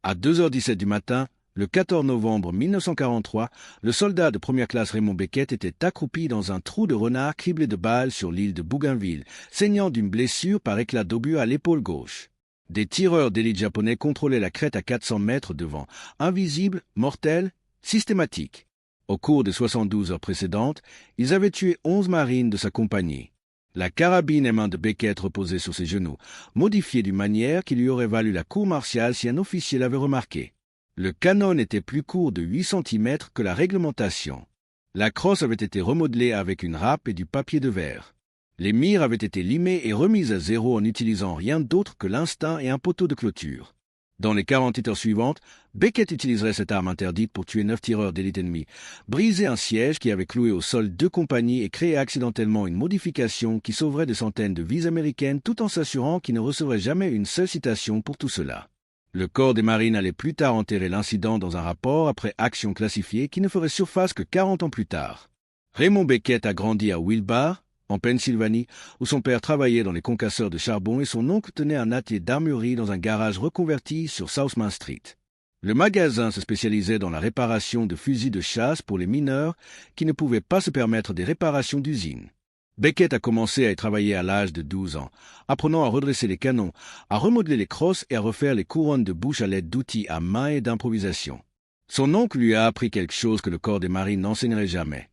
À 2h17 du matin, le 14 novembre 1943, le soldat de première classe Raymond Beckett était accroupi dans un trou de renard criblé de balles sur l'île de Bougainville, saignant d'une blessure par éclat d'obus à l'épaule gauche. Des tireurs d'élite japonais contrôlaient la crête à 400 mètres devant, invisibles, mortels, systématiques. Au cours des 72 heures précédentes, ils avaient tué 11 marines de sa compagnie. La carabine M1 de Beckett reposait sur ses genoux, modifiée d'une manière qui lui aurait valu la cour martiale si un officier l'avait remarqué. Le canon était plus court de 8 cm que la réglementation. La crosse avait été remodelée avec une râpe et du papier de verre. Les mires avaient été limées et remises à zéro en n'utilisant rien d'autre que l'instinct et un poteau de clôture. Dans les 48 heures suivantes, Beckett utiliserait cette arme interdite pour tuer 9 tireurs d'élite ennemis, briser un siège qui avait cloué au sol 2 compagnies et créer accidentellement une modification qui sauverait des centaines de vies américaines tout en s'assurant qu'il ne recevrait jamais une seule citation pour tout cela. Le corps des marines allait plus tard enterrer l'incident dans un rapport après action classifiée qui ne ferait surface que 40 ans plus tard. Raymond Beckett a grandi à Wilbar, en Pennsylvanie, où son père travaillait dans les concasseurs de charbon et son oncle tenait un atelier d'armurerie dans un garage reconverti sur South Main Street. Le magasin se spécialisait dans la réparation de fusils de chasse pour les mineurs qui ne pouvaient pas se permettre des réparations d'usine. Beckett a commencé à y travailler à l'âge de 12 ans, apprenant à redresser les canons, à remodeler les crosses et à refaire les couronnes de bouche à l'aide d'outils à main et d'improvisation. Son oncle lui a appris quelque chose que le corps des marines n'enseignerait jamais,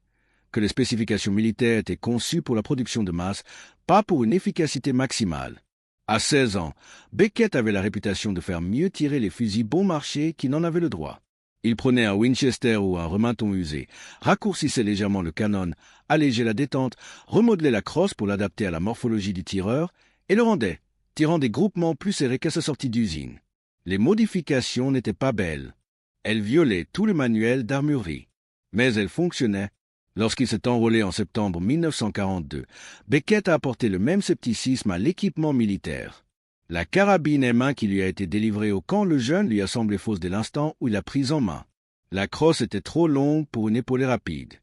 que les spécifications militaires étaient conçues pour la production de masse, pas pour une efficacité maximale. À 16 ans, Beckett avait la réputation de faire mieux tirer les fusils bon marché qu'il n'en avait le droit. Il prenait un Winchester ou un rematon usé, raccourcissait légèrement le canon, allégeait la détente, remodelait la crosse pour l'adapter à la morphologie du tireur et le rendait, tirant des groupements plus serrés qu'à sa sortie d'usine. Les modifications n'étaient pas belles. Elles violaient tout le manuel d'armurerie. Mais elles fonctionnaient. Lorsqu'il s'est enrôlé en septembre 1942, Beckett a apporté le même scepticisme à l'équipement militaire. La carabine M1 qui lui a été délivrée au camp, le jeune lui a semblé fausse dès l'instant où il l'a prise en main. La crosse était trop longue pour une épaulée rapide.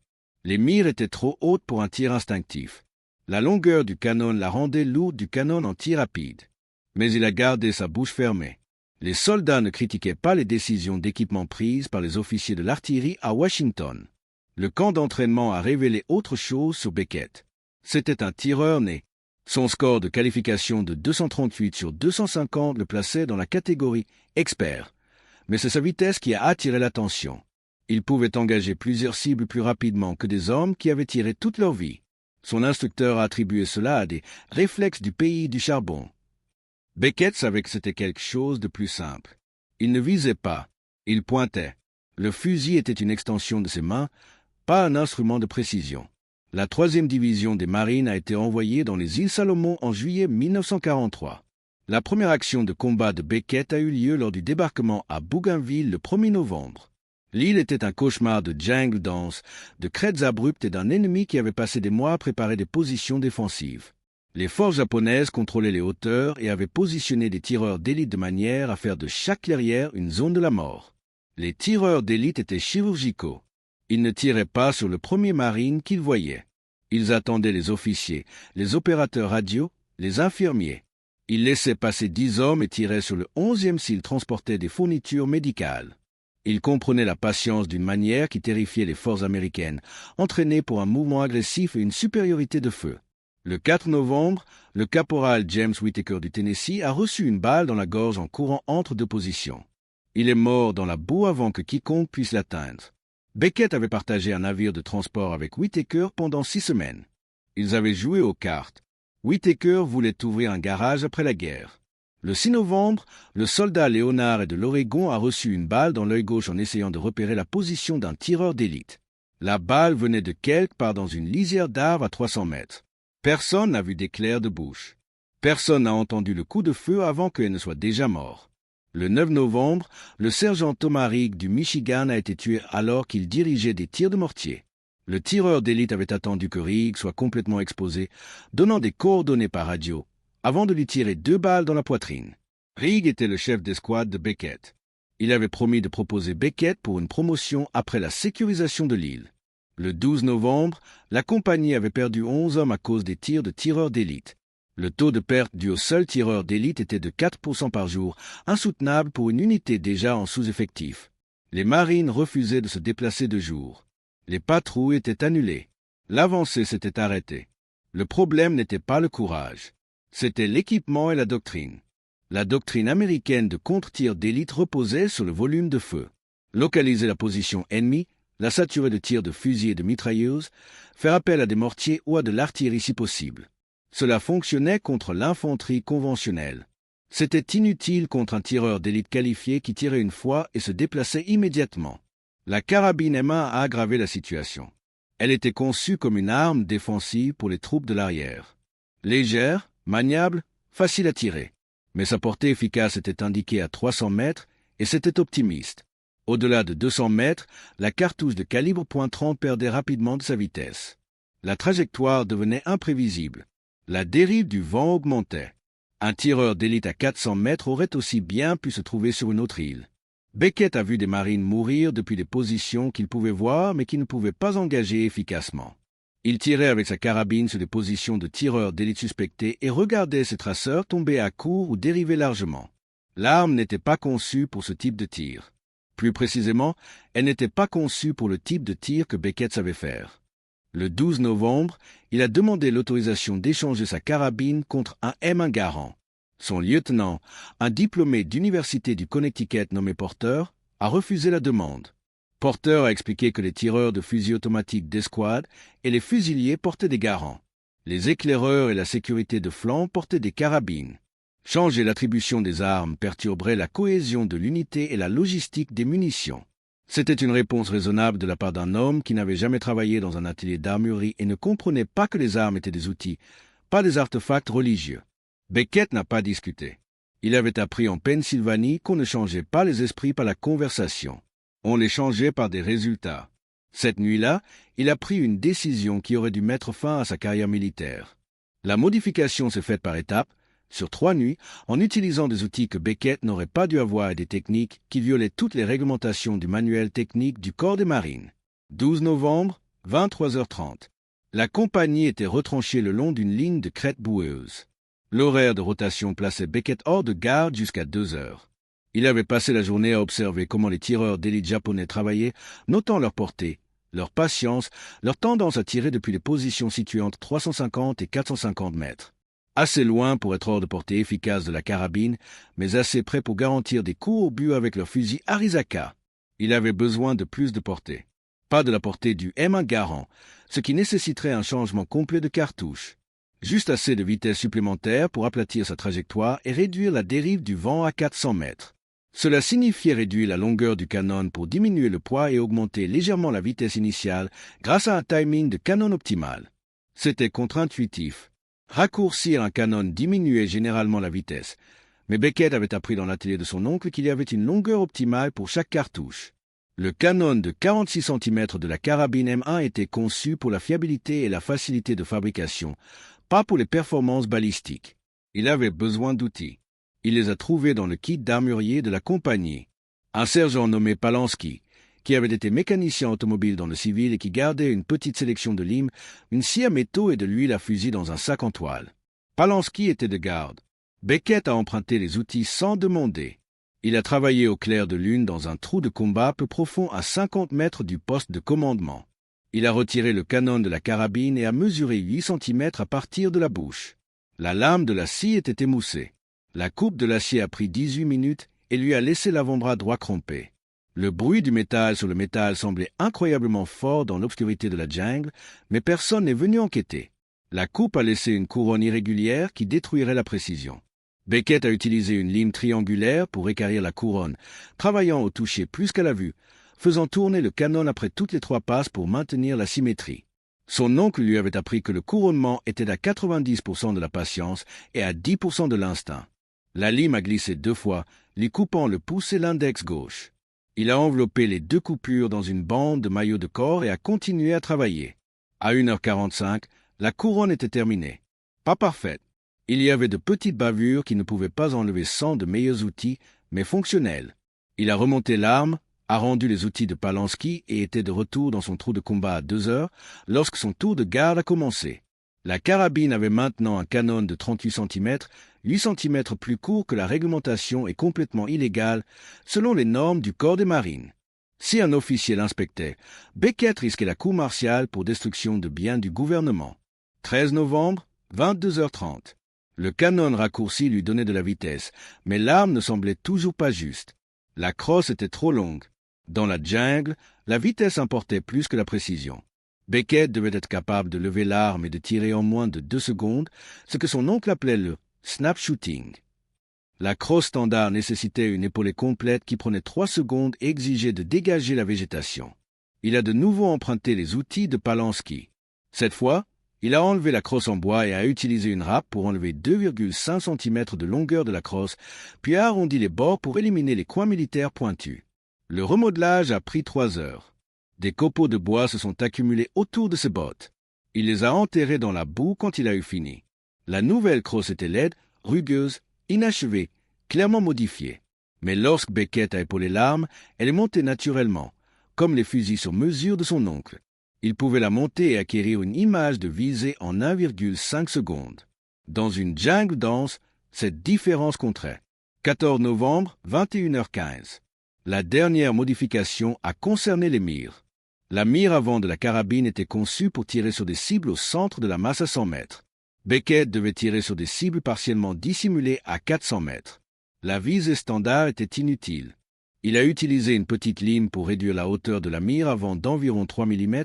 Les mires étaient trop hautes pour un tir instinctif. La longueur du canon la rendait lourde du canon en tir rapide. Mais il a gardé sa bouche fermée. Les soldats ne critiquaient pas les décisions d'équipement prises par les officiers de l'artillerie à Washington. Le camp d'entraînement a révélé autre chose sur Beckett. C'était un tireur né. Son score de qualification de 238 sur 250 le plaçait dans la catégorie expert. Mais c'est sa vitesse qui a attiré l'attention. Il pouvait engager plusieurs cibles plus rapidement que des hommes qui avaient tiré toute leur vie. Son instructeur a attribué cela à des réflexes du pays du charbon. Beckett savait que c'était quelque chose de plus simple. Il ne visait pas, il pointait. Le fusil était une extension de ses mains, pas un instrument de précision. La 3e division des marines a été envoyée dans les îles Salomon en juillet 1943. La première action de combat de Beckett a eu lieu lors du débarquement à Bougainville le 1er novembre. L'île était un cauchemar de jungle dense, de crêtes abruptes et d'un ennemi qui avait passé des mois à préparer des positions défensives. Les forces japonaises contrôlaient les hauteurs et avaient positionné des tireurs d'élite de manière à faire de chaque clairière une zone de la mort. Les tireurs d'élite étaient chirurgicaux. Ils ne tiraient pas sur le premier marine qu'ils voyaient. Ils attendaient les officiers, les opérateurs radio, les infirmiers. Ils laissaient passer 10 hommes et tiraient sur le 11e s'ils transportaient des fournitures médicales. Ils comprenaient la patience d'une manière qui terrifiait les forces américaines, entraînées pour un mouvement agressif et une supériorité de feu. Le 4 novembre, le caporal James Whittaker du Tennessee a reçu une balle dans la gorge en courant entre 2 positions. Il est mort dans la boue avant que quiconque puisse l'atteindre. Beckett avait partagé un navire de transport avec Whittaker pendant 6 semaines. Ils avaient joué aux cartes. Whittaker voulait ouvrir un garage après la guerre. Le 6 novembre, le soldat Léonard de l'Oregon a reçu une balle dans l'œil gauche en essayant de repérer la position d'un tireur d'élite. La balle venait de quelque part dans une lisière d'arbres à 300 mètres. Personne n'a vu d'éclair de bouche. Personne n'a entendu le coup de feu avant qu'elle ne soit déjà mort. Le 9 novembre, le sergent Thomas Rigg du Michigan a été tué alors qu'il dirigeait des tirs de mortier. Le tireur d'élite avait attendu que Rigg soit complètement exposé, donnant des coordonnées par radio, avant de lui tirer 2 balles dans la poitrine. Rigg était le chef d'escouade de Beckett. Il avait promis de proposer Beckett pour une promotion après la sécurisation de l'île. Le 12 novembre, la compagnie avait perdu 11 hommes à cause des tirs de tireurs d'élite. Le taux de perte dû au seul tireur d'élite était de 4% par jour, insoutenable pour une unité déjà en sous-effectif. Les marines refusaient de se déplacer de jour. Les patrouilles étaient annulées. L'avancée s'était arrêtée. Le problème n'était pas le courage. C'était l'équipement et la doctrine. La doctrine américaine de contre-tir d'élite reposait sur le volume de feu. Localiser la position ennemie, la saturer de tirs de fusils et de mitrailleuses, faire appel à des mortiers ou à de l'artillerie si possible. Cela fonctionnait contre l'infanterie conventionnelle. C'était inutile contre un tireur d'élite qualifié qui tirait une fois et se déplaçait immédiatement. La carabine M1 a aggravé la situation. Elle était conçue comme une arme défensive pour les troupes de l'arrière. Légère, maniable, facile à tirer. Mais sa portée efficace était indiquée à 300 mètres et c'était optimiste. Au-delà de 200 mètres, la cartouche de calibre .30 perdait rapidement de sa vitesse. La trajectoire devenait imprévisible. La dérive du vent augmentait. Un tireur d'élite à 400 mètres aurait aussi bien pu se trouver sur une autre île. Beckett a vu des marines mourir depuis des positions qu'il pouvait voir mais qu'il ne pouvait pas engager efficacement. Il tirait avec sa carabine sur des positions de tireurs d'élite suspectés et regardait ses traceurs tomber à court ou dériver largement. L'arme n'était pas conçue pour ce type de tir. Plus précisément, elle n'était pas conçue pour le type de tir que Beckett savait faire. Le 12 novembre, il a demandé l'autorisation d'échanger sa carabine contre un M1 Garand. Son lieutenant, un diplômé d'université du Connecticut nommé Porter, a refusé la demande. Porter a expliqué que les tireurs de fusils automatiques d'escouade et les fusiliers portaient des Garands. Les éclaireurs et la sécurité de flanc portaient des carabines. Changer l'attribution des armes perturberait la cohésion de l'unité et la logistique des munitions. C'était une réponse raisonnable de la part d'un homme qui n'avait jamais travaillé dans un atelier d'armurerie et ne comprenait pas que les armes étaient des outils, pas des artefacts religieux. Beckett n'a pas discuté. Il avait appris en Pennsylvanie qu'on ne changeait pas les esprits par la conversation. On les changeait par des résultats. Cette nuit-là, il a pris une décision qui aurait dû mettre fin à sa carrière militaire. La modification s'est faite par étapes, sur 3 nuits, en utilisant des outils que Beckett n'aurait pas dû avoir et des techniques qui violaient toutes les réglementations du manuel technique du Corps des Marines. 12 novembre, 23h30. La compagnie était retranchée le long d'une ligne de crête boueuse. L'horaire de rotation plaçait Beckett hors de garde jusqu'à 2 heures. Il avait passé la journée à observer comment les tireurs d'élite japonais travaillaient, notant leur portée, leur patience, leur tendance à tirer depuis les positions situées entre 350 et 450 mètres. Assez loin pour être hors de portée efficace de la carabine, mais assez près pour garantir des coups au but avec leur fusil Arizaka. Il avait besoin de plus de portée. Pas de la portée du M1 Garand, ce qui nécessiterait un changement complet de cartouche. Juste assez de vitesse supplémentaire pour aplatir sa trajectoire et réduire la dérive du vent à 400 mètres. Cela signifiait réduire la longueur du canon pour diminuer le poids et augmenter légèrement la vitesse initiale grâce à un timing de canon optimal. C'était contre-intuitif. Raccourcir un canon diminuait généralement la vitesse, mais Beckett avait appris dans l'atelier de son oncle qu'il y avait une longueur optimale pour chaque cartouche. Le canon de 46 cm de la carabine M1 était conçu pour la fiabilité et la facilité de fabrication, pas pour les performances balistiques. Il avait besoin d'outils. Il les a trouvés dans le kit d'armurier de la compagnie. Un sergent nommé Palansky, qui avait été mécanicien automobile dans le civil et qui gardait une petite sélection de limes, une scie à métaux et de l'huile à fusil dans un sac en toile. Palansky était de garde. Beckett a emprunté les outils sans demander. Il a travaillé au clair de lune dans un trou de combat peu profond à 50 mètres du poste de commandement. Il a retiré le canon de la carabine et a mesuré 8 cm à partir de la bouche. La lame de la scie était émoussée. La coupe de l'acier a pris 18 minutes et lui a laissé l'avant-bras droit crampé. Le bruit du métal sur le métal semblait incroyablement fort dans l'obscurité de la jungle, mais personne n'est venu enquêter. La coupe a laissé une couronne irrégulière qui détruirait la précision. Beckett a utilisé une lime triangulaire pour équarrir la couronne, travaillant au toucher plus qu'à la vue, faisant tourner le canon après toutes les 3 passes pour maintenir la symétrie. Son oncle lui avait appris que le couronnement était à 90% de la patience et à 10% de l'instinct. La lime a glissé 2 fois, lui coupant le pouce et l'index gauche. Il a enveloppé les 2 coupures dans une bande de maillot de corps et a continué à travailler. À 1h45, la couronne était terminée. Pas parfaite. Il y avait de petites bavures qui ne pouvaient pas enlever sans de meilleurs outils, mais fonctionnelles. Il a remonté l'arme, a rendu les outils de Palansky et était de retour dans son trou de combat à 2 heures lorsque son tour de garde a commencé. La carabine avait maintenant un canon de 38 cm, 8 cm plus court que la réglementation et complètement illégal selon les normes du corps des marines. Si un officier l'inspectait, Beckett risquait la cour martiale pour destruction de biens du gouvernement. 13 novembre, 22h30. Le canon raccourci lui donnait de la vitesse, mais l'arme ne semblait toujours pas juste. La crosse était trop longue. Dans la jungle, la vitesse importait plus que la précision. Beckett devait être capable de lever l'arme et de tirer en moins de 2 secondes, ce que son oncle appelait le snap shooting. La crosse standard nécessitait une épaulée complète qui prenait 3 secondes et exigeait de dégager la végétation. Il a de nouveau emprunté les outils de Palansky. Cette fois, il a enlevé la crosse en bois et a utilisé une râpe pour enlever 2,5 cm de longueur de la crosse, puis a arrondi les bords pour éliminer les coins militaires pointus. Le remodelage a pris 3 heures. Des copeaux de bois se sont accumulés autour de ses bottes. Il les a enterrés dans la boue quand il a eu fini. La nouvelle crosse était laide, rugueuse, inachevée, clairement modifiée. Mais lorsque Beckett a épaulé l'arme, elle est montée naturellement, comme les fusils sur mesure de son oncle. Il pouvait la monter et acquérir une image de visée en 1,5 secondes. Dans une jungle dense, cette différence compterait. 14 novembre, 21h15. La dernière modification a concerné les mires. La mire avant de la carabine était conçue pour tirer sur des cibles au centre de la masse à 100 mètres. Beckett devait tirer sur des cibles partiellement dissimulées à 400 mètres. La visée standard était inutile. Il a utilisé une petite lime pour réduire la hauteur de la mire avant d'environ 3 mm,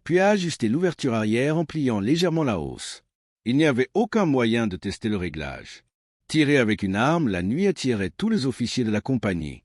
puis a ajusté l'ouverture arrière en pliant légèrement la hausse. Il n'y avait aucun moyen de tester le réglage. Tirer avec une arme, la nuit attirait tous les officiers de la compagnie.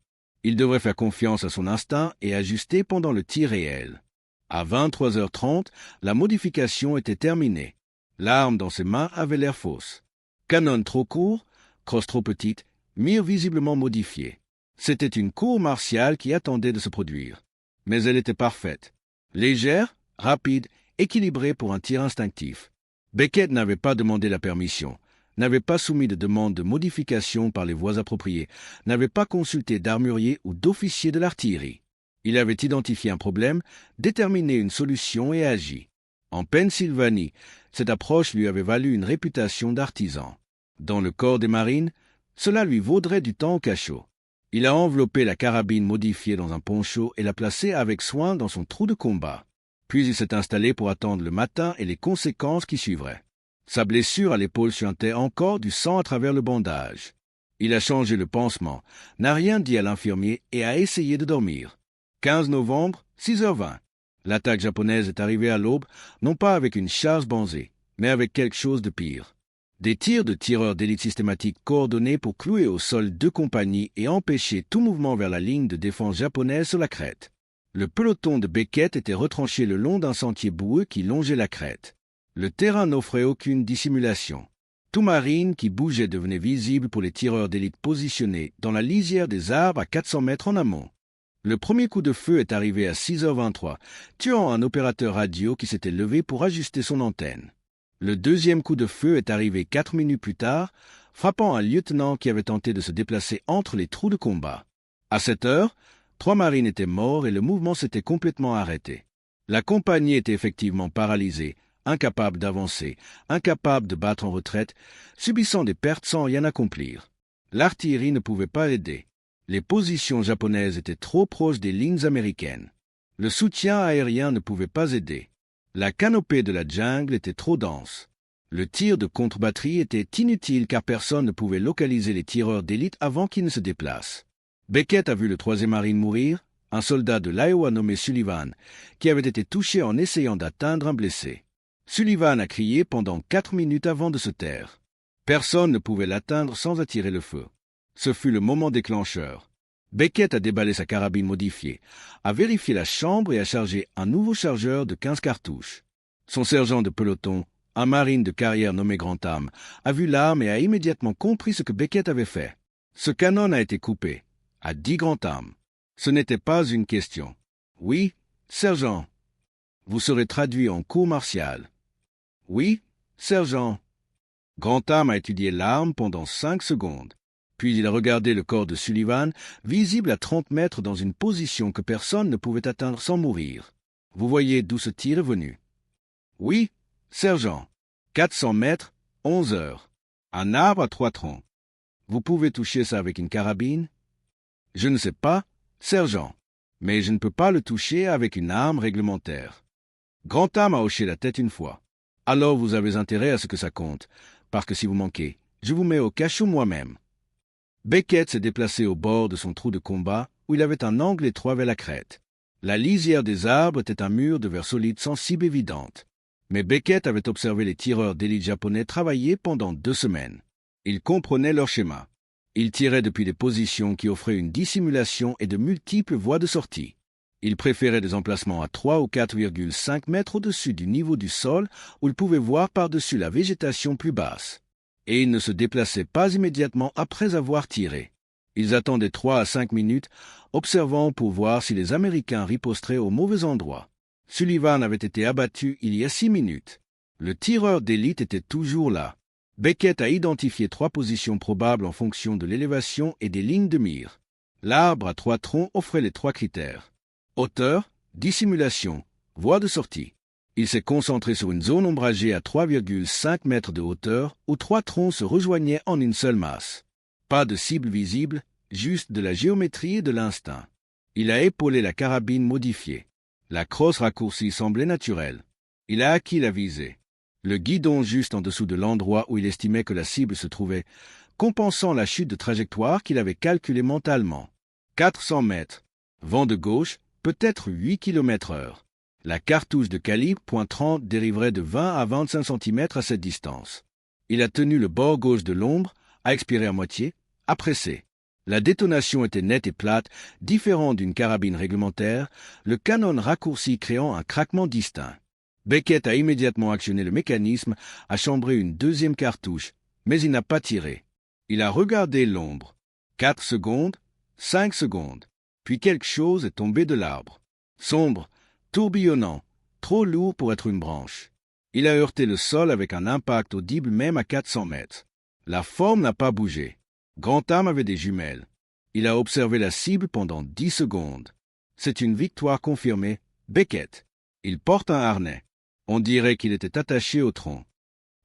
Il devrait faire confiance à son instinct et ajuster pendant le tir réel. À 23h30, la modification était terminée. L'arme dans ses mains avait l'air fausse. Canon trop court, crosse trop petite, mire visiblement modifiée. C'était une cour martiale qui attendait de se produire. Mais elle était parfaite. Légère, rapide, équilibrée pour un tir instinctif. Beckett n'avait pas demandé la permission, n'avait pas soumis de demande de modification par les voies appropriées, n'avait pas consulté d'armurier ou d'officier de l'artillerie. Il avait identifié un problème, déterminé une solution et agi. En Pennsylvanie, cette approche lui avait valu une réputation d'artisan. Dans le corps des marines, cela lui vaudrait du temps au cachot. Il a enveloppé la carabine modifiée dans un poncho et l'a placée avec soin dans son trou de combat. Puis il s'est installé pour attendre le matin et les conséquences qui suivraient. Sa blessure à l'épaule suintait encore du sang à travers le bandage. Il a changé le pansement, n'a rien dit à l'infirmier et a essayé de dormir. 15 novembre, 6h20. L'attaque japonaise est arrivée à l'aube, non pas avec une charge banzée, mais avec quelque chose de pire. Des tirs de tireurs d'élite systématiques coordonnés pour clouer au sol 2 compagnies et empêcher tout mouvement vers la ligne de défense japonaise sur la crête. Le peloton de Beckett était retranché le long d'un sentier boueux qui longeait la crête. Le terrain n'offrait aucune dissimulation. Tout marine qui bougeait devenait visible pour les tireurs d'élite positionnés dans la lisière des arbres à 400 mètres en amont. Le premier coup de feu est arrivé à 6h23, tuant un opérateur radio qui s'était levé pour ajuster son antenne. Le deuxième coup de feu est arrivé 4 minutes plus tard, frappant un lieutenant qui avait tenté de se déplacer entre les trous de combat. À cette heure, 3 marines étaient morts et le mouvement s'était complètement arrêté. La compagnie était effectivement paralysée, incapable d'avancer, incapable de battre en retraite, subissant des pertes sans rien accomplir. L'artillerie ne pouvait pas aider. Les positions japonaises étaient trop proches des lignes américaines. Le soutien aérien ne pouvait pas aider. La canopée de la jungle était trop dense. Le tir de contre-batterie était inutile car personne ne pouvait localiser les tireurs d'élite avant qu'ils ne se déplacent. Beckett a vu le 3e marine mourir, un soldat de l'Iowa nommé Sullivan, qui avait été touché en essayant d'atteindre un blessé. Sullivan a crié pendant 4 minutes avant de se taire. Personne ne pouvait l'atteindre sans attirer le feu. Ce fut le moment déclencheur. Beckett a déballé sa carabine modifiée, a vérifié la chambre et a chargé un nouveau chargeur de 15 cartouches. Son sergent de peloton, un marine de carrière nommé Grantham, a vu l'arme et a immédiatement compris ce que Beckett avait fait. Ce canon a été coupé, a dit Grantham. Ce n'était pas une question. Oui, sergent. Vous serez traduit en cour martiale. Oui, sergent. Grantham a étudié l'arme pendant 5 secondes. Puis il a regardé le corps de Sullivan, visible à 30 mètres dans une position que personne ne pouvait atteindre sans mourir. Vous voyez d'où ce tir est venu? Oui, sergent. 400 mètres, 11 heures. Un arbre à 3 troncs. Vous pouvez toucher ça avec une carabine? Je ne sais pas, sergent, mais je ne peux pas le toucher avec une arme réglementaire. Grantham a hoché la tête une fois. Alors vous avez intérêt à ce que ça compte, parce que si vous manquez, je vous mets au cachot moi-même. Beckett s'est déplacé au bord de son trou de combat, où il avait un angle étroit vers la crête. La lisière des arbres était un mur de verre solide sans cible évidente. Mais Beckett avait observé les tireurs d'élite japonais travailler pendant 2 semaines. Il comprenait leur schéma. Ils tiraient depuis des positions qui offraient une dissimulation et de multiples voies de sortie. Ils préféraient des emplacements à 3 ou 4,5 mètres au-dessus du niveau du sol où ils pouvaient voir par-dessus la végétation plus basse. Et ils ne se déplaçaient pas immédiatement après avoir tiré. Ils attendaient 3 à 5 minutes, observant pour voir si les Américains riposteraient au mauvais endroit. Sullivan avait été abattu il y a 6 minutes. Le tireur d'élite était toujours là. Beckett a identifié 3 positions probables en fonction de l'élévation et des lignes de mire. L'arbre à 3 troncs offrait les 3 critères. Hauteur, dissimulation, voie de sortie. Il s'est concentré sur une zone ombragée à 3,5 mètres de hauteur où 3 troncs se rejoignaient en une seule masse. Pas de cible visible, juste de la géométrie et de l'instinct. Il a épaulé la carabine modifiée. La crosse raccourcie semblait naturelle. Il a acquis la visée. Le guidon juste en dessous de l'endroit où il estimait que la cible se trouvait, compensant la chute de trajectoire qu'il avait calculée mentalement. 400 mètres. Vent de gauche, peut-être 8 km/h. La cartouche de calibre .30 dériverait de 20 à 25 cm à cette distance. Il a tenu le bord gauche de l'ombre, a expiré à moitié, a pressé. La détonation était nette et plate, différent d'une carabine réglementaire, le canon raccourci créant un craquement distinct. Beckett a immédiatement actionné le mécanisme, a chambré une deuxième cartouche, mais il n'a pas tiré. Il a regardé l'ombre. 4 secondes, 5 secondes, puis quelque chose est tombé de l'arbre. Sombre, tourbillonnant, trop lourd pour être une branche. Il a heurté le sol avec un impact audible même à 400 mètres. La forme n'a pas bougé. Grantham avait des jumelles. Il a observé la cible pendant 10 secondes. C'est une victoire confirmée. Beckett. Il porte un harnais. On dirait qu'il était attaché au tronc.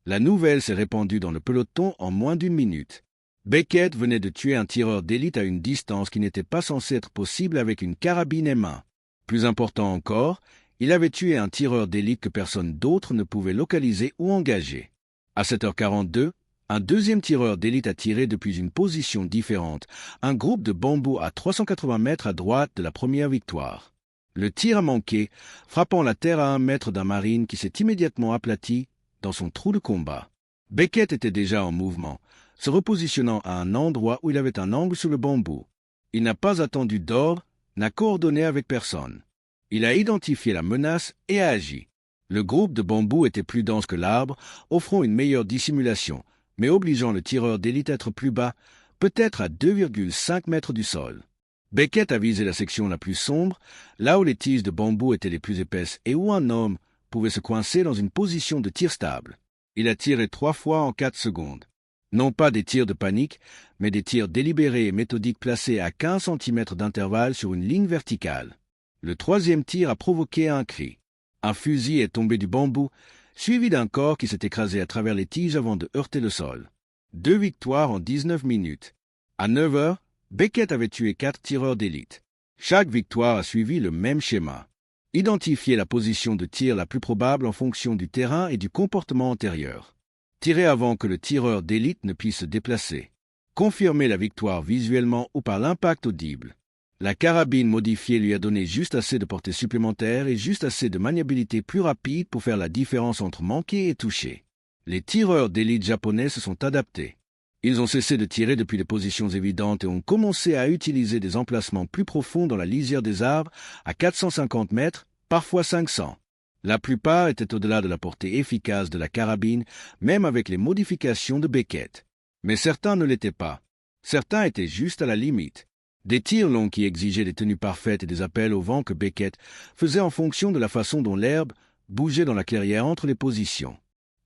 La nouvelle s'est répandue dans le peloton en moins d'1 minute. Beckett venait de tuer un tireur d'élite à une distance qui n'était pas censée être possible avec une carabine M1. Plus important encore, il avait tué un tireur d'élite que personne d'autre ne pouvait localiser ou engager. À 7h42, un deuxième tireur d'élite a tiré depuis une position différente, un groupe de bambous à 380 mètres à droite de la première victoire. Le tir a manqué, frappant la terre à 1 mètre d'un marine qui s'est immédiatement aplati dans son trou de combat. Beckett était déjà en mouvement, se repositionnant à un endroit où il avait un angle sur le bambou. Il n'a pas attendu d'ordre, n'a coordonné avec personne. Il a identifié la menace et a agi. Le groupe de bambous était plus dense que l'arbre, offrant une meilleure dissimulation, mais obligeant le tireur d'élite à être plus bas, peut-être à 2,5 mètres du sol. Beckett a visé la section la plus sombre, là où les tiges de bambou étaient les plus épaisses et où un homme pouvait se coincer dans une position de tir stable. Il a tiré 3 fois en 4 secondes. Non pas des tirs de panique, mais des tirs délibérés et méthodiques placés à 15 cm d'intervalle sur une ligne verticale. Le 3e tir a provoqué un cri. Un fusil est tombé du bambou, suivi d'un corps qui s'est écrasé à travers les tiges avant de heurter le sol. 2 victoires en 19 minutes. À 9 heures, Beckett avait tué 4 tireurs d'élite. Chaque victoire a suivi le même schéma. Identifier la position de tir la plus probable en fonction du terrain et du comportement antérieur. Tirer avant que le tireur d'élite ne puisse se déplacer. Confirmer la victoire visuellement ou par l'impact audible. La carabine modifiée lui a donné juste assez de portée supplémentaire et juste assez de maniabilité plus rapide pour faire la différence entre manquer et toucher. Les tireurs d'élite japonais se sont adaptés. Ils ont cessé de tirer depuis des positions évidentes et ont commencé à utiliser des emplacements plus profonds dans la lisière des arbres à 450 mètres, parfois 500. La plupart étaient au-delà de la portée efficace de la carabine, même avec les modifications de Beckett. Mais certains ne l'étaient pas. Certains étaient juste à la limite. Des tirs longs qui exigeaient des tenues parfaites et des appels au vent que Beckett faisait en fonction de la façon dont l'herbe bougeait dans la clairière entre les positions.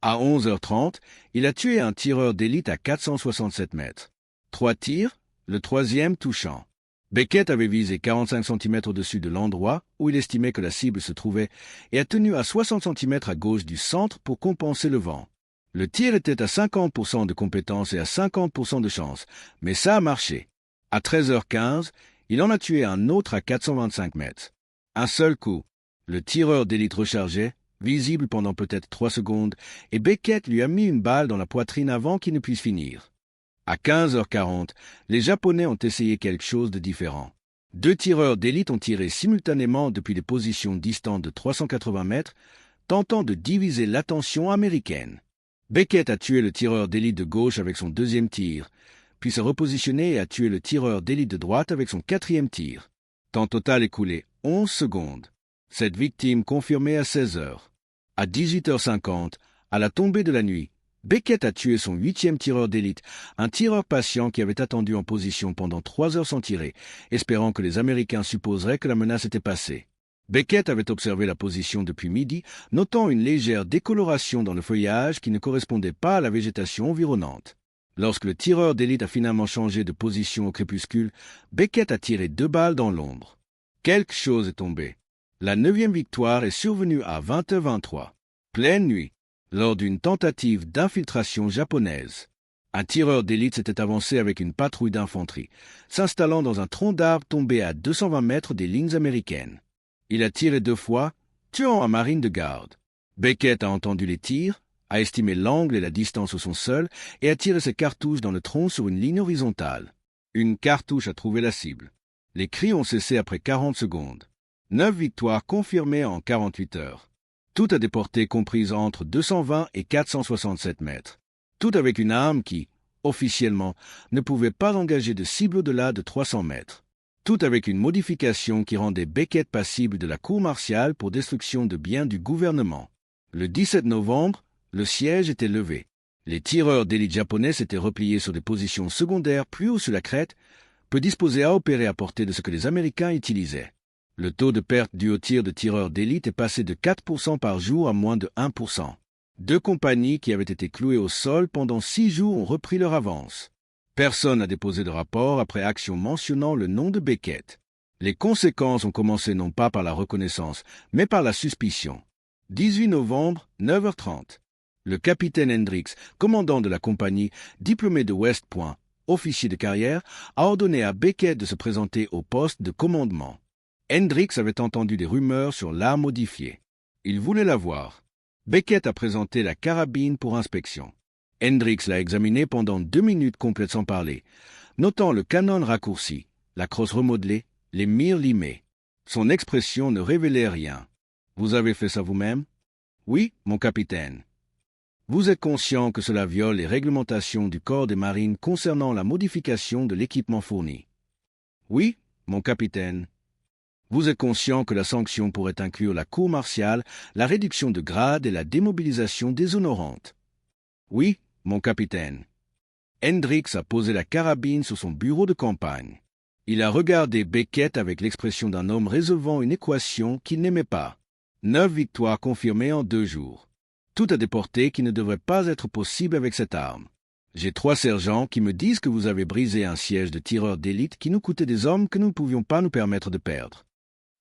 À 11h30, il a tué un tireur d'élite à 467 mètres. 3 tirs, le 3e touchant. Beckett avait visé 45 cm au-dessus de l'endroit où il estimait que la cible se trouvait et a tenu à 60 cm à gauche du centre pour compenser le vent. Le tir était à 50% de compétence et à 50% de chance, mais ça a marché. À 13h15, il en a tué un autre à 425 mètres. Un seul coup. Le tireur d'élite rechargeait, visible pendant peut-être 3 secondes, et Beckett lui a mis une balle dans la poitrine avant qu'il ne puisse finir. À 15h40, les Japonais ont essayé quelque chose de différent. 2 tireurs d'élite ont tiré simultanément depuis des positions distantes de 380 mètres, tentant de diviser l'attention américaine. Beckett a tué le tireur d'élite de gauche avec son deuxième tir, puis s'est repositionné et a tué le tireur d'élite de droite avec son quatrième tir. Temps total écoulé 11 secondes. Cette victime confirmée à 16 heures. À 18h50, à la tombée de la nuit, Beckett a tué son 8e tireur d'élite, un tireur patient qui avait attendu en position pendant 3 heures sans tirer, espérant que les Américains supposeraient que la menace était passée. Beckett avait observé la position depuis midi, notant une légère décoloration dans le feuillage qui ne correspondait pas à la végétation environnante. Lorsque le tireur d'élite a finalement changé de position au crépuscule, Beckett a tiré 2 balles dans l'ombre. Quelque chose est tombé. La 9e victoire est survenue à 20h23, pleine nuit, lors d'une tentative d'infiltration japonaise. Un tireur d'élite s'était avancé avec une patrouille d'infanterie, s'installant dans un tronc d'arbre tombé à 220 mètres des lignes américaines. Il a tiré 2 fois, tuant un marine de garde. Beckett a entendu les tirs, a estimé l'angle et la distance au son seul et a tiré ses cartouches dans le tronc sur une ligne horizontale. Une cartouche a trouvé la cible. Les cris ont cessé après 40 secondes. 9 victoires confirmées en 48 heures. Tout à des portées comprises entre 220 et 467 mètres. Tout avec une arme qui, officiellement, ne pouvait pas engager de cible au-delà de 300 mètres. Tout avec une modification qui rendait Beckett passible de la cour martiale pour destruction de biens du gouvernement. Le 17 novembre, le siège était levé. Les tireurs d'élite japonais s'étaient repliés sur des positions secondaires plus haut sur la crête, peu disposés à opérer à portée de ce que les Américains utilisaient. Le taux de perte dû au tir de tireurs d'élite est passé de 4% par jour à moins de 1%. 2 compagnies qui avaient été clouées au sol pendant 6 jours ont repris leur avance. Personne n'a déposé de rapport après action mentionnant le nom de Beckett. Les conséquences ont commencé non pas par la reconnaissance, mais par la suspicion. 18 novembre, 9h30. Le capitaine Hendricks, commandant de la compagnie, diplômé de West Point, officier de carrière, a ordonné à Beckett de se présenter au poste de commandement. Hendricks avait entendu des rumeurs sur l'arme modifiée. Il voulait la voir. Beckett a présenté la carabine pour inspection. Hendricks l'a examinée pendant 2 minutes complètes sans parler, notant le canon raccourci, la crosse remodelée, les mires limées. Son expression ne révélait rien. « Vous avez fait ça vous-même »« Oui, mon capitaine. »« Vous êtes conscient que cela viole les réglementations du corps des marines concernant la modification de l'équipement fourni »« Oui, mon capitaine. » Vous êtes conscient que la sanction pourrait inclure la cour martiale, la réduction de grade et la démobilisation déshonorante. Oui, mon capitaine. Hendricks a posé la carabine sur son bureau de campagne. Il a regardé Beckett avec l'expression d'un homme résolvant une équation qu'il n'aimait pas. 9 victoires confirmées en 2 jours. Tout à des portées qui ne devraient pas être possibles avec cette arme. J'ai 3 sergents qui me disent que vous avez brisé un siège de tireurs d'élite qui nous coûtait des hommes que nous ne pouvions pas nous permettre de perdre.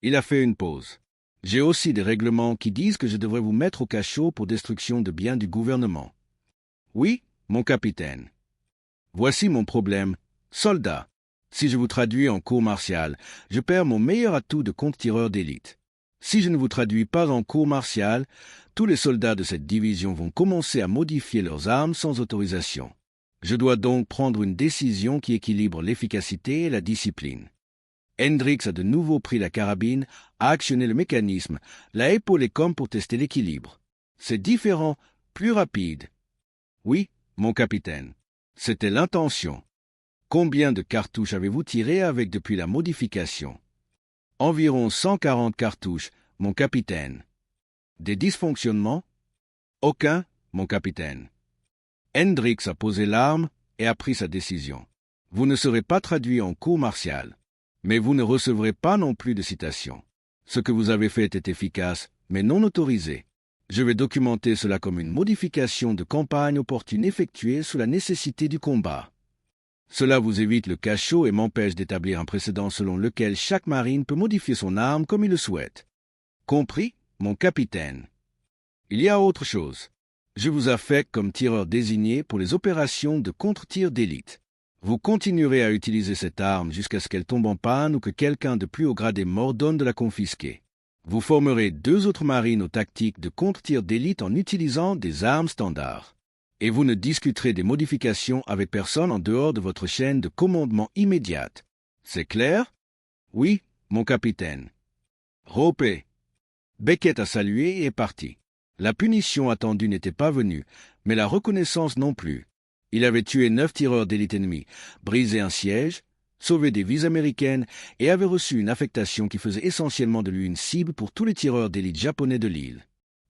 Il a fait une pause. J'ai aussi des règlements qui disent que je devrais vous mettre au cachot pour destruction de biens du gouvernement. Oui, mon capitaine. Voici mon problème. Soldat. Si je vous traduis en cour martiale, je perds mon meilleur atout de contre-tireur d'élite. Si je ne vous traduis pas en cour martiale, tous les soldats de cette division vont commencer à modifier leurs armes sans autorisation. Je dois donc prendre une décision qui équilibre l'efficacité et la discipline. Hendricks a de nouveau pris la carabine, a actionné le mécanisme, l'a épaulé comme pour tester l'équilibre. C'est différent, plus rapide. Oui, mon capitaine. C'était l'intention. Combien de cartouches avez-vous tiré avec depuis la modification? Environ 140 cartouches, mon capitaine. Des dysfonctionnements? Aucun, mon capitaine. Hendricks a posé l'arme et a pris sa décision. Vous ne serez pas traduit en cour martiale. Mais vous ne recevrez pas non plus de citation. Ce que vous avez fait est efficace, mais non autorisé. Je vais documenter cela comme une modification de campagne opportune effectuée sous la nécessité du combat. Cela vous évite le cachot et m'empêche d'établir un précédent selon lequel chaque marine peut modifier son arme comme il le souhaite. Compris, mon capitaine? Il y a autre chose. Je vous affecte comme tireur désigné pour les opérations de contre-tir d'élite. Vous continuerez à utiliser cette arme jusqu'à ce qu'elle tombe en panne ou que quelqu'un de plus haut gradé m'ordonne de la confisquer. Vous formerez 2 autres marines aux tactiques de contre-tir d'élite en utilisant des armes standards. Et vous ne discuterez des modifications avec personne en dehors de votre chaîne de commandement immédiate. C'est clair? Oui, mon capitaine. Ropé. Beckett a salué et est parti. La punition attendue n'était pas venue, mais la reconnaissance non plus. Il avait tué 9 tireurs d'élite ennemis, brisé un siège, sauvé des vies américaines et avait reçu une affectation qui faisait essentiellement de lui une cible pour tous les tireurs d'élite japonais de l'île.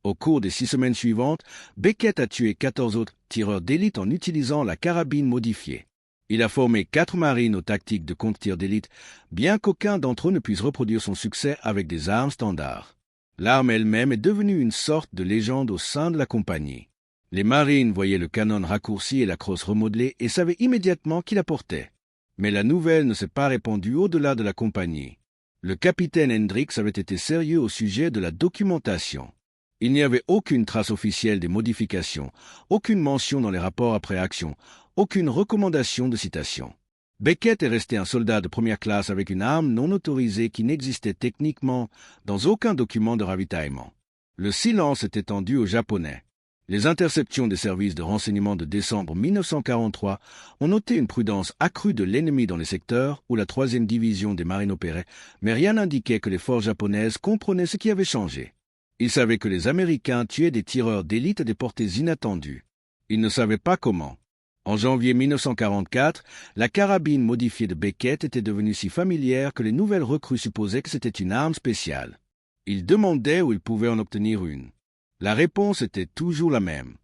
Au cours des 6 semaines suivantes, Beckett a tué 14 autres tireurs d'élite en utilisant la carabine modifiée. Il a formé 4 marines aux tactiques de contre-tir d'élite, bien qu'aucun d'entre eux ne puisse reproduire son succès avec des armes standards. L'arme elle-même est devenue une sorte de légende au sein de la compagnie. Les marines voyaient le canon raccourci et la crosse remodelée et savaient immédiatement qui la portait. Mais la nouvelle ne s'est pas répandue au-delà de la compagnie. Le capitaine Hendricks avait été sérieux au sujet de la documentation. Il n'y avait aucune trace officielle des modifications, aucune mention dans les rapports après action, aucune recommandation de citation. Beckett est resté un soldat de première classe avec une arme non autorisée qui n'existait techniquement dans aucun document de ravitaillement. Le silence est étendu aux Japonais. Les interceptions des services de renseignement de décembre 1943 ont noté une prudence accrue de l'ennemi dans les secteurs où la 3e division des marines opérait, mais rien n'indiquait que les forces japonaises comprenaient ce qui avait changé. Ils savaient que les Américains tuaient des tireurs d'élite à des portées inattendues. Ils ne savaient pas comment. En janvier 1944, la carabine modifiée de Beckett était devenue si familière que les nouvelles recrues supposaient que c'était une arme spéciale. Ils demandaient où ils pouvaient en obtenir une. La réponse était toujours la même.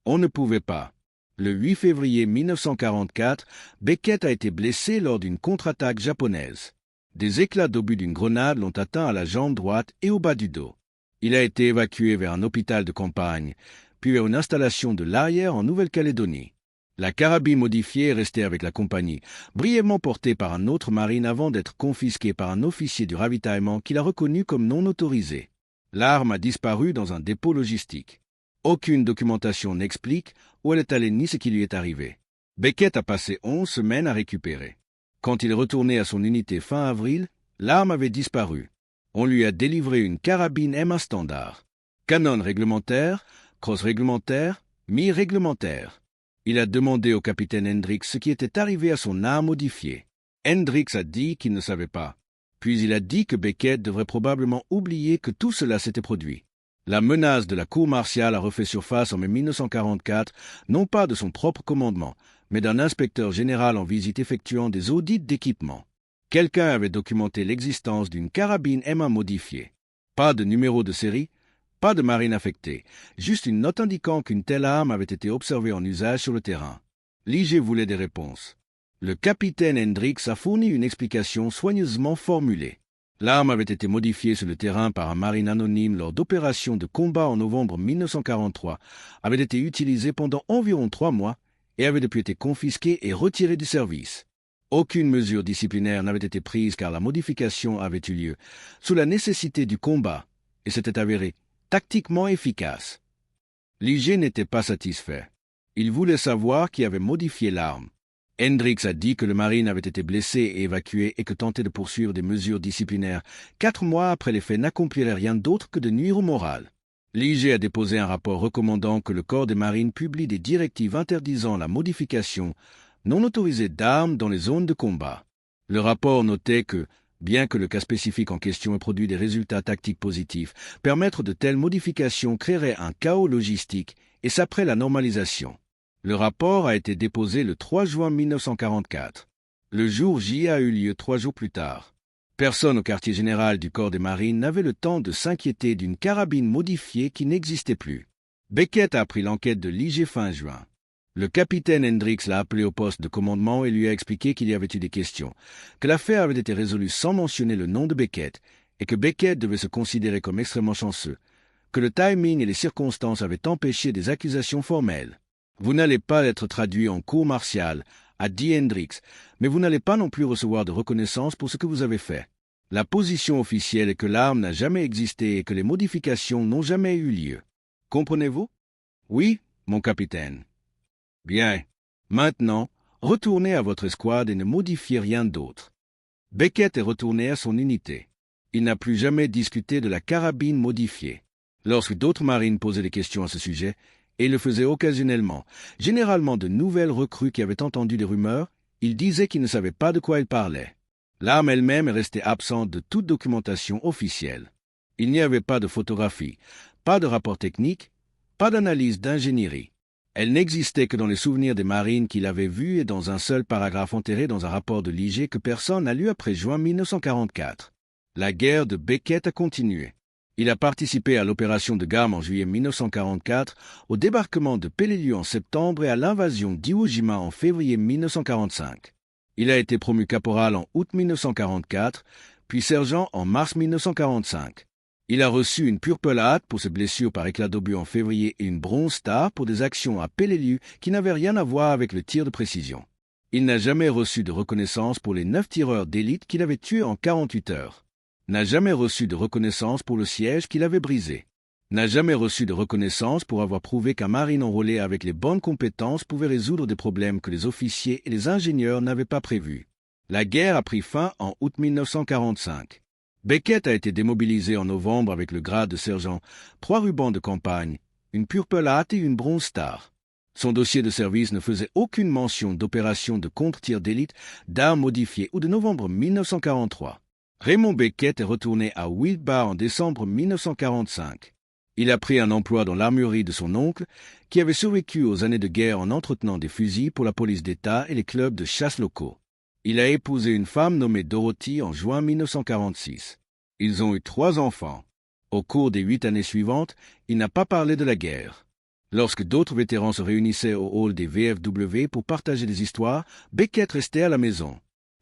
On ne pouvait pas. Le 8 février 1944, Beckett a été blessé lors d'une contre-attaque japonaise. Des éclats d'obus d'une grenade l'ont atteint à la jambe droite et au bas du dos. Il a été évacué vers un hôpital de campagne, puis vers une installation de l'arrière en Nouvelle-Calédonie. La carabine modifiée est restée avec la compagnie, brièvement portée par un autre marine avant d'être confisquée par un officier du ravitaillement qui l'a reconnue comme non autorisée. L'arme a disparu dans un dépôt logistique. Aucune documentation n'explique où elle est allée ni ce qui lui est arrivé. Beckett a passé 11 semaines à récupérer. Quand il est retourné à son unité fin avril, l'arme avait disparu. On lui a délivré une carabine M1 standard. Canon réglementaire, crosse réglementaire, mire réglementaire. Il a demandé au capitaine Hendricks ce qui était arrivé à son arme modifiée. Hendricks a dit qu'il ne savait pas. Puis il a dit que Beckett devrait probablement oublier que tout cela s'était produit. La menace de la cour martiale a refait surface en mai 1944, non pas de son propre commandement, mais d'un inspecteur général en visite effectuant des audits d'équipement. Quelqu'un avait documenté l'existence d'une carabine M1 modifiée. Pas de numéro de série, pas de marine affectée, juste une note indiquant qu'une telle arme avait été observée en usage sur le terrain. L'IG voulait des réponses. Le capitaine Hendricks a fourni une explication soigneusement formulée. L'arme avait été modifiée sur le terrain par un marine anonyme lors d'opérations de combat en novembre 1943, avait été utilisée pendant environ 3 mois et avait depuis été confisquée et retirée du service. Aucune mesure disciplinaire n'avait été prise car la modification avait eu lieu sous la nécessité du combat et s'était avérée tactiquement efficace. L'IG n'était pas satisfait. Il voulait savoir qui avait modifié l'arme. Hendricks a dit que le marine avait été blessé et évacué et que tenter de poursuivre des mesures disciplinaires 4 mois après les faits n'accomplirait rien d'autre que de nuire au moral. L'IG a déposé un rapport recommandant que le corps des marines publie des directives interdisant la modification non autorisée d'armes dans les zones de combat. Le rapport notait que, bien que le cas spécifique en question ait produit des résultats tactiques positifs, permettre de telles modifications créerait un chaos logistique et saperait la normalisation. Le rapport a été déposé le 3 juin 1944. Le jour J a eu lieu 3 jours plus tard. Personne au quartier général du corps des marines n'avait le temps de s'inquiéter d'une carabine modifiée qui n'existait plus. Beckett a appris l'enquête de l'IG fin juin. Le capitaine Hendricks l'a appelé au poste de commandement et lui a expliqué qu'il y avait eu des questions, que l'affaire avait été résolue sans mentionner le nom de Beckett et que Beckett devait se considérer comme extrêmement chanceux, que le timing et les circonstances avaient empêché des accusations formelles. Vous n'allez pas être traduit en cour martiale, a dit Hendricks, mais vous n'allez pas non plus recevoir de reconnaissance pour ce que vous avez fait. La position officielle est que l'arme n'a jamais existé et que les modifications n'ont jamais eu lieu. Comprenez-vous? Oui, mon capitaine. Bien. Maintenant, retournez à votre escouade et ne modifiez rien d'autre. Beckett est retourné à son unité. Il n'a plus jamais discuté de la carabine modifiée. Lorsque d'autres marines posaient des questions à ce sujet, et il le faisait occasionnellement, généralement de nouvelles recrues qui avaient entendu des rumeurs, il disait qu'il ne savait pas de quoi il parlait. L'arme elle-même est restée absente de toute documentation officielle. Il n'y avait pas de photographie, pas de rapport technique, pas d'analyse d'ingénierie. Elle n'existait que dans les souvenirs des marines qu'il avait vus et dans un seul paragraphe enterré dans un rapport de l'IG que personne n'a lu après juin 1944. La guerre de Beckett a continué. Il a participé à l'opération de Guam en juillet 1944, au débarquement de Peleliu en septembre et à l'invasion d'Iwo Jima en février 1945. Il a été promu caporal en août 1944, puis sergent en mars 1945. Il a reçu une Purple Heart pour ses blessures par éclat d'obus en février et une Bronze Star pour des actions à Peleliu qui n'avaient rien à voir avec le tir de précision. Il n'a jamais reçu de reconnaissance pour les 9 tireurs d'élite qu'il avait tués en 48 heures. N'a jamais reçu de reconnaissance pour le siège qu'il avait brisé. N'a jamais reçu de reconnaissance pour avoir prouvé qu'un marine enrôlé avec les bonnes compétences pouvait résoudre des problèmes que les officiers et les ingénieurs n'avaient pas prévus. La guerre a pris fin en août 1945. Beckett a été démobilisé en novembre avec le grade de sergent, 3 rubans de campagne, une Purple Heart et une Bronze Star. Son dossier de service ne faisait aucune mention d'opérations de contre-tir d'élite, d'armes modifiées ou de novembre 1943. Raymond Beckett est retourné à Wilkes-Barre en décembre 1945. Il a pris un emploi dans l'armurerie de son oncle, qui avait survécu aux années de guerre en entretenant des fusils pour la police d'État et les clubs de chasse locaux. Il a épousé une femme nommée Dorothy en juin 1946. Ils ont eu 3 enfants. Au cours des 8 années suivantes, il n'a pas parlé de la guerre. Lorsque d'autres vétérans se réunissaient au hall des VFW pour partager des histoires, Beckett restait à la maison.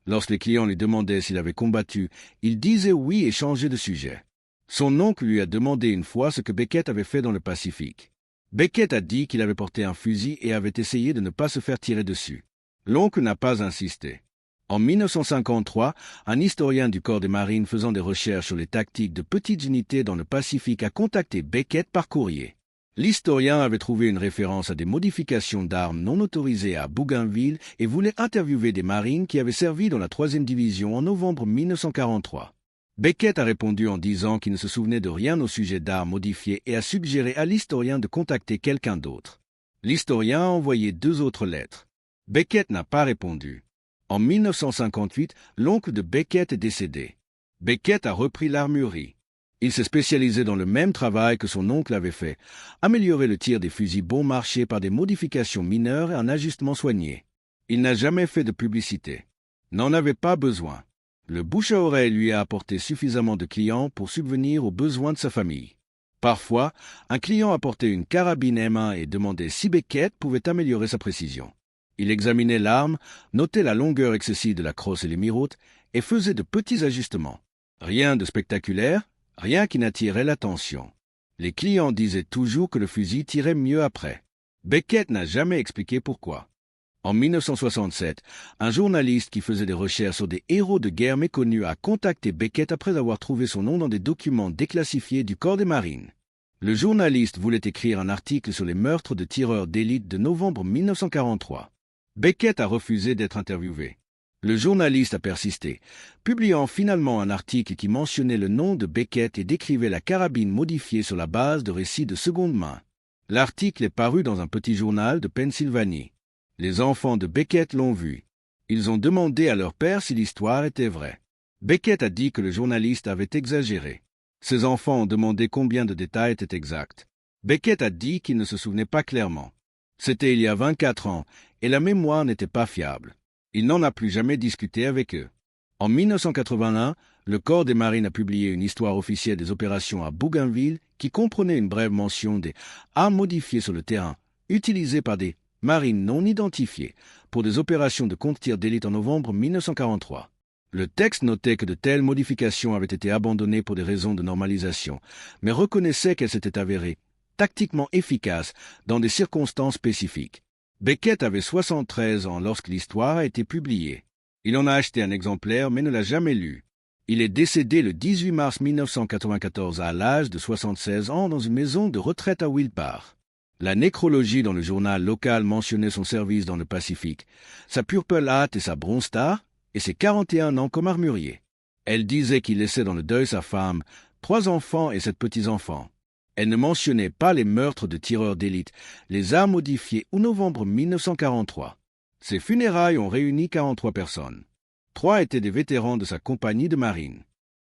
Lorsque les clients lui demandaient s'il avait combattu, il disait oui et changeait de sujet. Son oncle lui a demandé une fois ce que Beckett avait fait dans le Pacifique. Beckett a dit qu'il avait porté un fusil et avait essayé de ne pas se faire tirer dessus. L'oncle n'a pas insisté. En 1953, un historien du corps des marines faisant des recherches sur les tactiques de petites unités dans le Pacifique a contacté Beckett par courrier. L'historien avait trouvé une référence à des modifications d'armes non autorisées à Bougainville et voulait interviewer des marines qui avaient servi dans la 3e division en novembre 1943. Beckett a répondu en disant qu'il ne se souvenait de rien au sujet d'armes modifiées et a suggéré à l'historien de contacter quelqu'un d'autre. L'historien a envoyé 2 autres lettres. Beckett n'a pas répondu. En 1958, l'oncle de Beckett est décédé. Beckett a repris l'armurerie. Il s'est spécialisé dans le même travail que son oncle avait fait, améliorer le tir des fusils bon marché par des modifications mineures et un ajustement soigné. Il n'a jamais fait de publicité. N'en avait pas besoin. Le bouche à oreille lui a apporté suffisamment de clients pour subvenir aux besoins de sa famille. Parfois, un client apportait une carabine M1 et demandait si Beckett pouvait améliorer sa précision. Il examinait l'arme, notait la longueur excessive de la crosse et les mirautes et faisait de petits ajustements. Rien de spectaculaire, rien qui n'attirait l'attention. Les clients disaient toujours que le fusil tirait mieux après. Beckett n'a jamais expliqué pourquoi. En 1967, un journaliste qui faisait des recherches sur des héros de guerre méconnus a contacté Beckett après avoir trouvé son nom dans des documents déclassifiés du corps des marines. Le journaliste voulait écrire un article sur les meurtres de tireurs d'élite de novembre 1943. Beckett a refusé d'être interviewé. Le journaliste a persisté, publiant finalement un article qui mentionnait le nom de Beckett et décrivait la carabine modifiée sur la base de récits de seconde main. L'article est paru dans un petit journal de Pennsylvanie. Les enfants de Beckett l'ont vu. Ils ont demandé à leur père si l'histoire était vraie. Beckett a dit que le journaliste avait exagéré. Ses enfants ont demandé combien de détails étaient exacts. Beckett a dit qu'il ne se souvenait pas clairement. C'était il y a 24 ans, et la mémoire n'était pas fiable. Il n'en a plus jamais discuté avec eux. En 1981, le corps des marines a publié une histoire officielle des opérations à Bougainville qui comprenait une brève mention des armes modifiées sur le terrain, utilisées par des marines non identifiées pour des opérations de contre-tir d'élite en novembre 1943. Le texte notait que de telles modifications avaient été abandonnées pour des raisons de normalisation, mais reconnaissait qu'elles s'étaient avérées tactiquement efficaces dans des circonstances spécifiques. Beckett avait 73 ans lorsque l'histoire a été publiée. Il en a acheté un exemplaire mais ne l'a jamais lu. Il est décédé le 18 mars 1994 à l'âge de 76 ans dans une maison de retraite à Wilkes-Barre. La nécrologie dans le journal local mentionnait son service dans le Pacifique, sa Purple Hat et sa Bronze Star, et ses 41 ans comme armurier. Elle disait qu'il laissait dans le deuil sa femme, 3 enfants et 7 petits-enfants. Elle ne mentionnait pas les meurtres de tireurs d'élite, les armes modifiées ou novembre 1943. Ses funérailles ont réuni 43 personnes. 3 étaient des vétérans de sa compagnie de marine.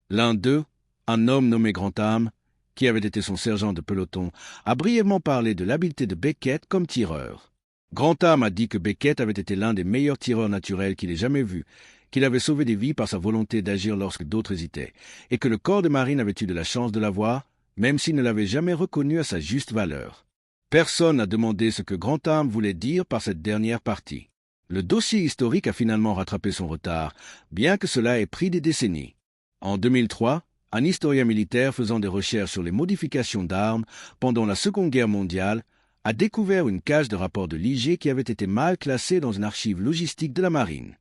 L'un d'eux, un homme nommé Grantham, qui avait été son sergent de peloton, a brièvement parlé de l'habileté de Beckett comme tireur. Grantham a dit que Beckett avait été l'un des meilleurs tireurs naturels qu'il ait jamais vu, qu'il avait sauvé des vies par sa volonté d'agir lorsque d'autres hésitaient, et que le corps de marine avait eu de la chance de l'avoir, même s'il ne l'avait jamais reconnu à sa juste valeur. Personne n'a demandé ce que Grantham voulait dire par cette dernière partie. Le dossier historique a finalement rattrapé son retard, bien que cela ait pris des décennies. En 2003, un historien militaire faisant des recherches sur les modifications d'armes pendant la Seconde Guerre mondiale a découvert une cage de rapports de l'IG qui avait été mal classée dans une archive logistique de la marine.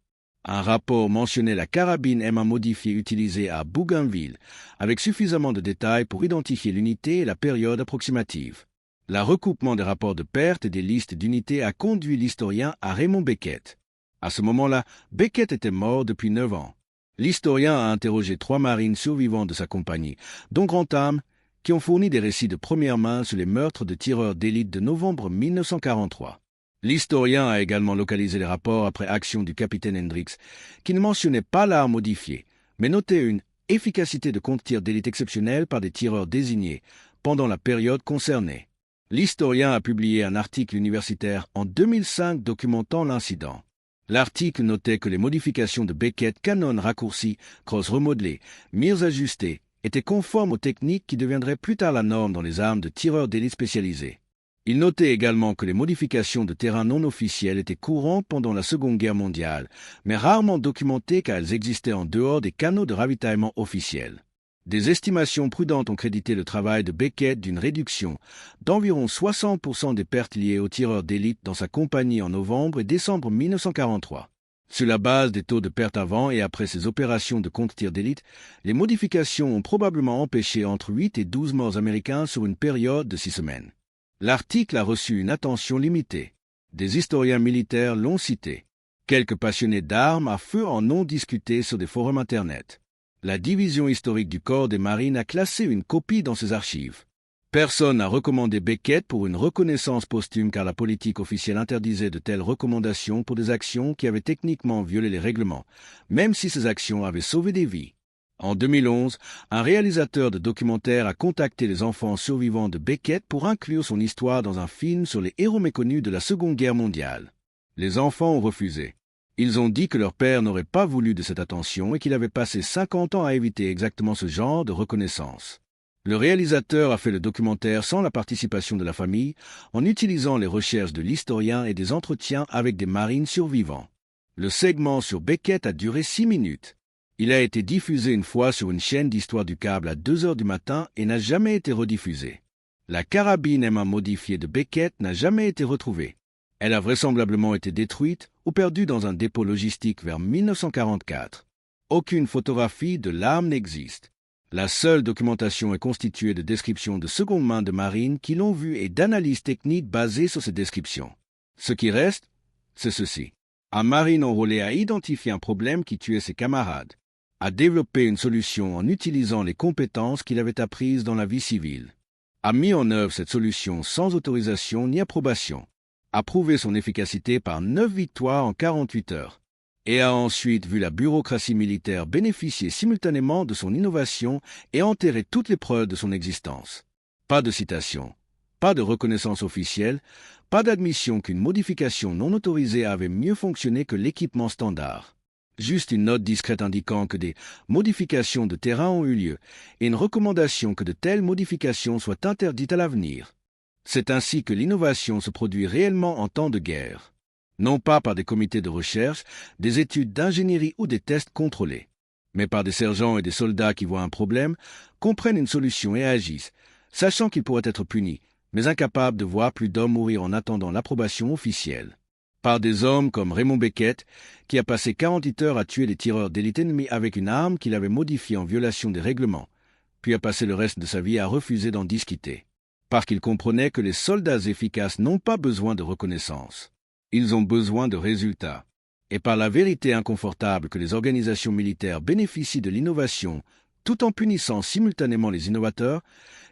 Un rapport mentionnait la carabine M1 modifiée utilisée à Bougainville, avec suffisamment de détails pour identifier l'unité et la période approximative. Le recoupement des rapports de pertes et des listes d'unités a conduit l'historien à Raymond Beckett. À ce moment-là, Beckett était mort depuis 9 ans. L'historien a interrogé 3 marines survivants de sa compagnie, dont Grantham, qui ont fourni des récits de première main sur les meurtres de tireurs d'élite de novembre 1943. L'historien a également localisé les rapports après action du capitaine Hendricks, qui ne mentionnait pas l'arme modifiée, mais notait une efficacité de contre-tir d'élite exceptionnelle par des tireurs désignés pendant la période concernée. L'historien a publié un article universitaire en 2005 documentant l'incident. L'article notait que les modifications de Beckett, canon raccourci, crosse remodelé, mires ajustées, étaient conformes aux techniques qui deviendraient plus tard la norme dans les armes de tireurs d'élite spécialisés. Il notait également que les modifications de terrain non officiels étaient courantes pendant la Seconde Guerre mondiale, mais rarement documentées car elles existaient en dehors des canaux de ravitaillement officiels. Des estimations prudentes ont crédité le travail de Beckett d'une réduction d'environ 60% des pertes liées aux tireurs d'élite dans sa compagnie en novembre et décembre 1943. Sur la base des taux de pertes avant et après ces opérations de contre-tir d'élite, les modifications ont probablement empêché entre 8 et 12 morts américains sur une période de 6 semaines. L'article a reçu une attention limitée. Des historiens militaires l'ont cité. Quelques passionnés d'armes à feu en ont discuté sur des forums Internet. La division historique du corps des marines a classé une copie dans ses archives. Personne n'a recommandé Beckett pour une reconnaissance posthume car la politique officielle interdisait de telles recommandations pour des actions qui avaient techniquement violé les règlements, même si ces actions avaient sauvé des vies. En 2011, un réalisateur de documentaire a contacté les enfants survivants de Beckett pour inclure son histoire dans un film sur les héros méconnus de la Seconde Guerre mondiale. Les enfants ont refusé. Ils ont dit que leur père n'aurait pas voulu de cette attention et qu'il avait passé 50 ans à éviter exactement ce genre de reconnaissance. Le réalisateur a fait le documentaire sans la participation de la famille, en utilisant les recherches de l'historien et des entretiens avec des marines survivants. Le segment sur Beckett a duré 6 minutes. Il a été diffusé une fois sur une chaîne d'histoire du câble à 2 heures du matin et n'a jamais été rediffusé. La carabine M1 modifiée de Beckett n'a jamais été retrouvée. Elle a vraisemblablement été détruite ou perdue dans un dépôt logistique vers 1944. Aucune photographie de l'arme n'existe. La seule documentation est constituée de descriptions de seconde main de marines qui l'ont vue et d'analyses techniques basées sur ces descriptions. Ce qui reste, c'est ceci. Un marine enrôlé a identifié un problème qui tuait ses camarades, a développé une solution en utilisant les compétences qu'il avait apprises dans la vie civile, a mis en œuvre cette solution sans autorisation ni approbation, a prouvé son efficacité par 9 victoires en 48 heures, et a ensuite vu la bureaucratie militaire bénéficier simultanément de son innovation et enterrer toutes les preuves de son existence. Pas de citation, pas de reconnaissance officielle, pas d'admission qu'une modification non autorisée avait mieux fonctionné que l'équipement standard. Juste une note discrète indiquant que des modifications de terrain ont eu lieu et une recommandation que de telles modifications soient interdites à l'avenir. C'est ainsi que l'innovation se produit réellement en temps de guerre, non pas par des comités de recherche, des études d'ingénierie ou des tests contrôlés, mais par des sergents et des soldats qui voient un problème, comprennent une solution et agissent, sachant qu'ils pourraient être punis, mais incapables de voir plus d'hommes mourir en attendant l'approbation officielle. Par des hommes comme Raymond Beckett, qui a passé 48 heures à tuer des tireurs d'élite ennemis avec une arme qu'il avait modifiée en violation des règlements, puis a passé le reste de sa vie à refuser d'en discuter. parce qu'il comprenait que les soldats efficaces n'ont pas besoin de reconnaissance. Ils ont besoin de résultats. Et par la vérité inconfortable que les organisations militaires bénéficient de l'innovation, tout en punissant simultanément les innovateurs,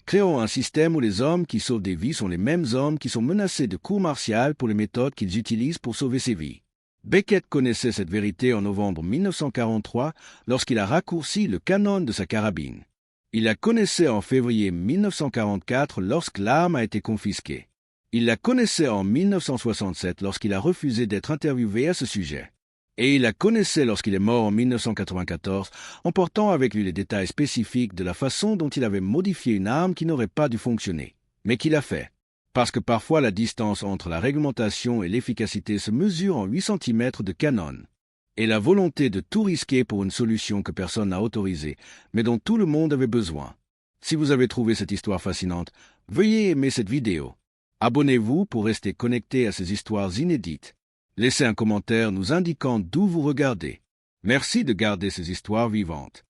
créons un système où les hommes qui sauvent des vies sont les mêmes hommes qui sont menacés de cour martiale pour les méthodes qu'ils utilisent pour sauver ces vies. Beckett connaissait cette vérité en novembre 1943 lorsqu'il a raccourci le canon de sa carabine. Il la connaissait en février 1944 lorsque l'arme a été confisquée. Il la connaissait en 1967 lorsqu'il a refusé d'être interviewé à ce sujet. Et il la connaissait lorsqu'il est mort en 1994, en portant avec lui les détails spécifiques de la façon dont il avait modifié une arme qui n'aurait pas dû fonctionner, mais qu'il a fait. Parce que parfois la distance entre la réglementation et l'efficacité se mesure en 8 cm de canon. Et la volonté de tout risquer pour une solution que personne n'a autorisée, mais dont tout le monde avait besoin. Si vous avez trouvé cette histoire fascinante, veuillez aimer cette vidéo. Abonnez-vous pour rester connecté à ces histoires inédites. Laissez un commentaire nous indiquant d'où vous regardez. Merci de garder ces histoires vivantes.